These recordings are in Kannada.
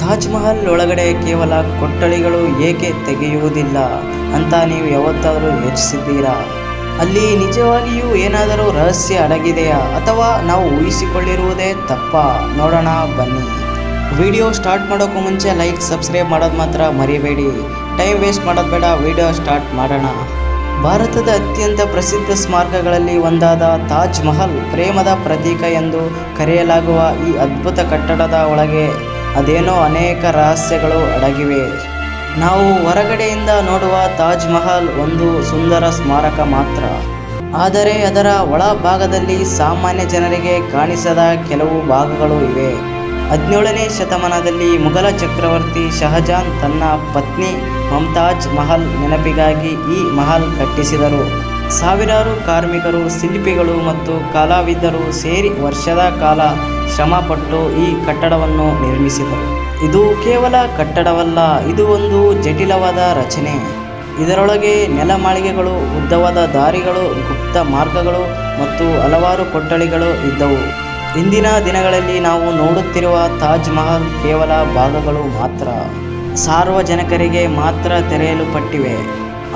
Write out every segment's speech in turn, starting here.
ತಾಜ್ ಮಹಲ್ ಒಳಗಡೆ ಕೇವಲ ಕೊಠಡಿಗಳು ಏಕೆ ತೆಗೆಯುವುದಿಲ್ಲ ಅಂತ ನೀವು ಯಾವತ್ತಾದರೂ ಯೋಚಿಸಿದ್ದೀರಾ? ಅಲ್ಲಿ ನಿಜವಾಗಿಯೂ ಏನಾದರೂ ರಹಸ್ಯ ಅಡಗಿದೆಯಾ ಅಥವಾ ನಾವು ಊಹಿಸಿಕೊಳ್ಳಿರುವುದೇ ತಪ್ಪಾ? ನೋಡೋಣ ಬನ್ನಿ. ವಿಡಿಯೋ ಸ್ಟಾರ್ಟ್ ಮಾಡೋಕ್ಕೂ ಮುಂಚೆ ಲೈಕ್ ಸಬ್ಸ್ಕ್ರೈಬ್ ಮಾಡೋದು ಮಾತ್ರ ಮರಿಬೇಡಿ. ಟೈಮ್ ವೇಸ್ಟ್ ಮಾಡೋದು ಬೇಡ, ವಿಡಿಯೋ ಸ್ಟಾರ್ಟ್ ಮಾಡೋಣ. ಭಾರತದ ಅತ್ಯಂತ ಪ್ರಸಿದ್ಧ ಸ್ಮಾರಕಗಳಲ್ಲಿ ಒಂದಾದ ತಾಜ್ ಮಹಲ್ ಪ್ರೇಮದ ಪ್ರತೀಕ ಎಂದು ಕರೆಯಲಾಗುವ ಈ ಅದ್ಭುತ ಕಟ್ಟಡದ ಒಳಗೆ ಅದೇನೋ ಅನೇಕ ರಹಸ್ಯಗಳು ಅಡಗಿವೆ. ನಾವು ಹೊರಗಡೆಯಿಂದ ನೋಡುವ ತಾಜ್ ಮಹಲ್ ಒಂದು ಸುಂದರ ಸ್ಮಾರಕ ಮಾತ್ರ, ಆದರೆ ಅದರ ಒಳಭಾಗದಲ್ಲಿ ಸಾಮಾನ್ಯ ಜನರಿಗೆ ಕಾಣಿಸದ ಕೆಲವು ಭಾಗಗಳು ಇವೆ. 17ನೇ ಶತಮಾನದಲ್ಲಿ ಮುಘಲ ಚಕ್ರವರ್ತಿ ಶಹಜಾನ್ ತನ್ನ ಪತ್ನಿ ಮುಮ್ತಾಜ್ ಮಹಲ್ ನೆನಪಿಗಾಗಿ ಈ ಮಹಲ್ ಕಟ್ಟಿಸಿದರು. ಸಾವಿರಾರು ಕಾರ್ಮಿಕರು, ಶಿಲ್ಪಿಗಳು ಮತ್ತು ಕಲಾವಿದರು ಸೇರಿ ವರ್ಷದ ಕಾಲ ಶ್ರಮಪಟ್ಟು ಈ ಕಟ್ಟಡವನ್ನು ನಿರ್ಮಿಸಿದರು. ಇದು ಕೇವಲ ಕಟ್ಟಡವಲ್ಲ, ಇದು ಒಂದು ಜಟಿಲವಾದ ರಚನೆ. ಇದರೊಳಗೆ ನೆಲಮಾಳಿಗೆಗಳು, ಉದ್ದವಾದ ದಾರಿಗಳು, ಗುಪ್ತ ಮಾರ್ಗಗಳು ಮತ್ತು ಹಲವಾರು ಕೊಠಡಿಗಳು ಇದ್ದವು. ಇಂದಿನ ದಿನಗಳಲ್ಲಿ ನಾವು ನೋಡುತ್ತಿರುವ ತಾಜ್ ಮಹಲ್ ಕೇವಲ ಭಾಗಗಳು ಮಾತ್ರ, ಸಾರ್ವಜನಿಕರಿಗೆ ಮಾತ್ರ ತೆರೆಯಲ್ಪಟ್ಟಿವೆ.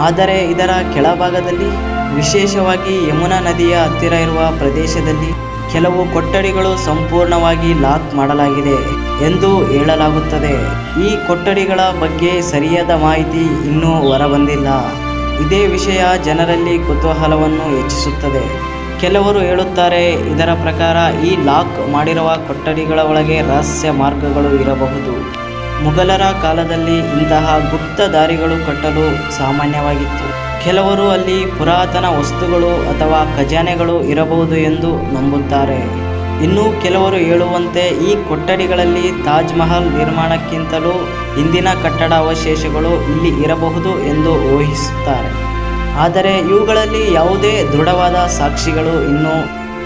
ಆದರೆ ಇದರ ಕೆಳಭಾಗದಲ್ಲಿ, ವಿಶೇಷವಾಗಿ ಯಮುನಾ ನದಿಯ ಹತ್ತಿರ ಇರುವ ಪ್ರದೇಶದಲ್ಲಿ ಕೆಲವು ಕೊಠಡಿಗಳು ಸಂಪೂರ್ಣವಾಗಿ ಲಾಕ್ ಮಾಡಲಾಗಿದೆ ಎಂದು ಹೇಳಲಾಗುತ್ತದೆ. ಈ ಕೊಠಡಿಗಳ ಬಗ್ಗೆ ಸರಿಯಾದ ಮಾಹಿತಿ ಇನ್ನೂ ಹೊರಬಂದಿಲ್ಲ. ಇದೇ ವಿಷಯ ಜನರಲ್ಲಿ ಕುತೂಹಲವನ್ನು ಹೆಚ್ಚಿಸುತ್ತದೆ. ಕೆಲವರು ಹೇಳುತ್ತಾರೆ, ಇದರ ಪ್ರಕಾರ ಈ ಲಾಕ್ ಮಾಡಿರುವ ಕೊಠಡಿಗಳ ಒಳಗೆ ರಹಸ್ಯ ಮಾರ್ಗಗಳು ಇರಬಹುದು. ಮುಘಲರ ಕಾಲದಲ್ಲಿ ಇಂತಹ ಗುಪ್ತ ದಾರಿಗಳು ಕಟ್ಟಲು ಸಾಮಾನ್ಯವಾಗಿತ್ತು. ಕೆಲವರು ಅಲ್ಲಿ ಪುರಾತನ ವಸ್ತುಗಳು ಅಥವಾ ಖಜಾನೆಗಳು ಇರಬಹುದು ಎಂದು ನಂಬುತ್ತಾರೆ. ಇನ್ನು ಕೆಲವರು ಹೇಳುವಂತೆ ಈ ಕೊಠಡಿಗಳಲ್ಲಿ ತಾಜ್ ಮಹಲ್ ನಿರ್ಮಾಣಕ್ಕಿಂತಲೂ ಹಿಂದಿನ ಕಟ್ಟಡ ಅವಶೇಷಗಳು ಇಲ್ಲಿ ಇರಬಹುದು ಎಂದು ಊಹಿಸುತ್ತಾರೆ. ಆದರೆ ಇವುಗಳಲ್ಲಿ ಯಾವುದೇ ದೃಢವಾದ ಸಾಕ್ಷಿಗಳು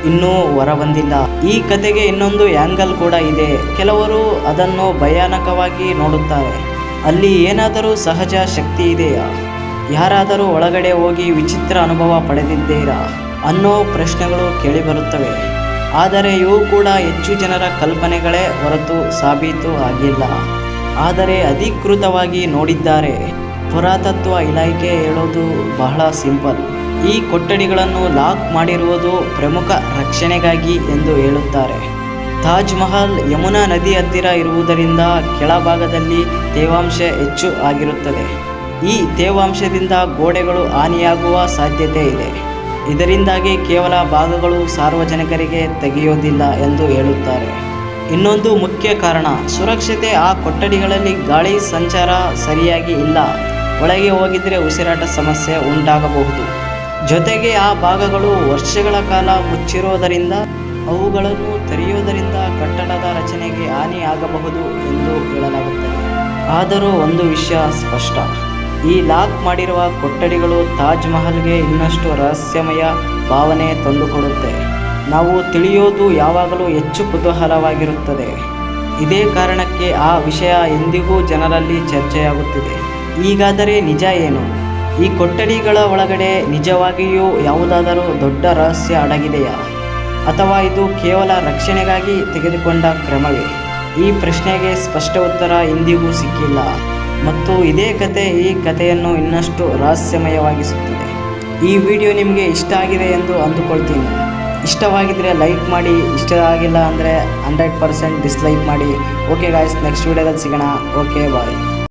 ಇನ್ನೂ ಹೊರಬಂದಿಲ್ಲ. ಈ ಕಥೆಗೆ ಇನ್ನೊಂದು ಆ್ಯಂಗಲ್ ಕೂಡ ಇದೆ. ಕೆಲವರು ಅದನ್ನು ಭಯಾನಕವಾಗಿ ನೋಡುತ್ತಾರೆ. ಅಲ್ಲಿ ಏನಾದರೂ ಸಹಜ ಶಕ್ತಿ ಇದೆಯಾ? ಯಾರಾದರೂ ಒಳಗಡೆ ಹೋಗಿ ವಿಚಿತ್ರ ಅನುಭವ ಪಡೆದಿದ್ದೀರಾ ಅನ್ನೋ ಪ್ರಶ್ನೆಗಳು ಕೇಳಿಬರುತ್ತವೆ. ಆದರೆ ಇವು ಕೂಡ ಹೆಚ್ಚು ಜನರ ಕಲ್ಪನೆಗಳೇ ಹೊರತು ಸಾಬೀತು ಆಗಿಲ್ಲ. ಆದರೆ ಅಧಿಕೃತವಾಗಿ ನೋಡಿದ್ದಾರೆ. ಪುರಾತತ್ವ ಇಲಾಖೆ ಹೇಳೋದು ಬಹಳ ಸಿಂಪಲ್. ಈ ಕೊಠಡಿಗಳನ್ನು ಲಾಕ್ ಮಾಡಿರುವುದು ಪ್ರಮುಖ ರಕ್ಷಣೆಗಾಗಿ ಎಂದು ಹೇಳುತ್ತಾರೆ. ತಾಜ್ ಮಹಲ್ ಯಮುನಾ ನದಿ ಹತ್ತಿರ ಇರುವುದರಿಂದ ಕೆಳಭಾಗದಲ್ಲಿ ತೇವಾಂಶ ಹೆಚ್ಚು ಆಗಿರುತ್ತದೆ. ಈ ತೇವಾಂಶದಿಂದ ಗೋಡೆಗಳು ಹಾನಿಯಾಗುವ ಸಾಧ್ಯತೆ ಇದೆ. ಇದರಿಂದಾಗಿ ಕೇವಲ ಭಾಗಗಳು ಸಾರ್ವಜನಿಕರಿಗೆ ತೆಗೆಯೋದಿಲ್ಲ ಎಂದು ಹೇಳುತ್ತಾರೆ. ಇನ್ನೊಂದು ಮುಖ್ಯ ಕಾರಣ ಸುರಕ್ಷತೆ. ಆ ಕೊಠಡಿಗಳಲ್ಲಿ ಗಾಳಿ ಸಂಚಾರ ಸರಿಯಾಗಿ ಇಲ್ಲ. ಒಳಗೆ ಹೋಗಿದ್ರೆ ಉಸಿರಾಟ ಸಮಸ್ಯೆ ಉಂಟಾಗಬಹುದು. ಜೊತೆಗೆ ಆ ಭಾಗಗಳು ವರ್ಷಗಳ ಕಾಲ ಮುಚ್ಚಿರೋದರಿಂದ ಅವುಗಳನ್ನು ತೆರೆಯುವುದರಿಂದ ಕಟ್ಟಡದ ರಚನೆಗೆ ಹಾನಿ ಆಗಬಹುದು ಎಂದು ಹೇಳಲಾಗುತ್ತದೆ. ಆದರೂ ಒಂದು ವಿಷಯ ಸ್ಪಷ್ಟ, ಈ ಲಾಕ್ ಮಾಡಿರುವ ಕೊಠಡಿಗಳು ತಾಜ್ ಮಹಲ್ಗೆ ಇನ್ನಷ್ಟು ರಹಸ್ಯಮಯ ಭಾವನೆ ತಂದುಕೊಡುತ್ತೆ. ನಾವು ತಿಳಿಯೋದು ಯಾವಾಗಲೂ ಹೆಚ್ಚು ಕುತೂಹಲವಾಗಿರುತ್ತದೆ. ಇದೇ ಕಾರಣಕ್ಕೆ ಆ ವಿಷಯ ಎಂದಿಗೂ ಜನರಲ್ಲಿ ಚರ್ಚೆಯಾಗುತ್ತಿದೆ. ಈಗಾದರೆ ನಿಜ ಏನು? ಈ ಕೊಠಡಿಗಳ ಒಳಗಡೆ ನಿಜವಾಗಿಯೂ ಯಾವುದಾದರೂ ದೊಡ್ಡ ರಹಸ್ಯ ಅಡಗಿದೆಯಾ? ಅಥವಾ ಇದು ಕೇವಲ ರಕ್ಷಣೆಗಾಗಿ ತೆಗೆದುಕೊಂಡ ಕ್ರಮವೇ? ಈ ಪ್ರಶ್ನೆಗೆ ಸ್ಪಷ್ಟ ಉತ್ತರ ಇಂದಿಗೂ ಸಿಕ್ಕಿಲ್ಲ. ಮತ್ತು ಇದೇ ಕತೆ ಈ ಕಥೆಯನ್ನು ಇನ್ನಷ್ಟು ರಹಸ್ಯಮಯವಾಗಿಸುತ್ತದೆ. ಈ ವಿಡಿಯೋ ನಿಮಗೆ ಇಷ್ಟ ಆಗಿದೆ ಎಂದು ಅಂದುಕೊಳ್ತೀನಿ. ಇಷ್ಟವಾಗಿದ್ದರೆ ಲೈಕ್ ಮಾಡಿ, ಇಷ್ಟ ಆಗಿಲ್ಲ ಅಂದರೆ 100% ಡಿಸ್ಲೈಕ್ ಮಾಡಿ. ಓಕೆ ಗಾಯ್ಸ್, ನೆಕ್ಸ್ಟ್ ವಿಡಿಯೋದಲ್ಲಿ ಸಿಗೋಣ. ಓಕೆ ಬಾಯ್.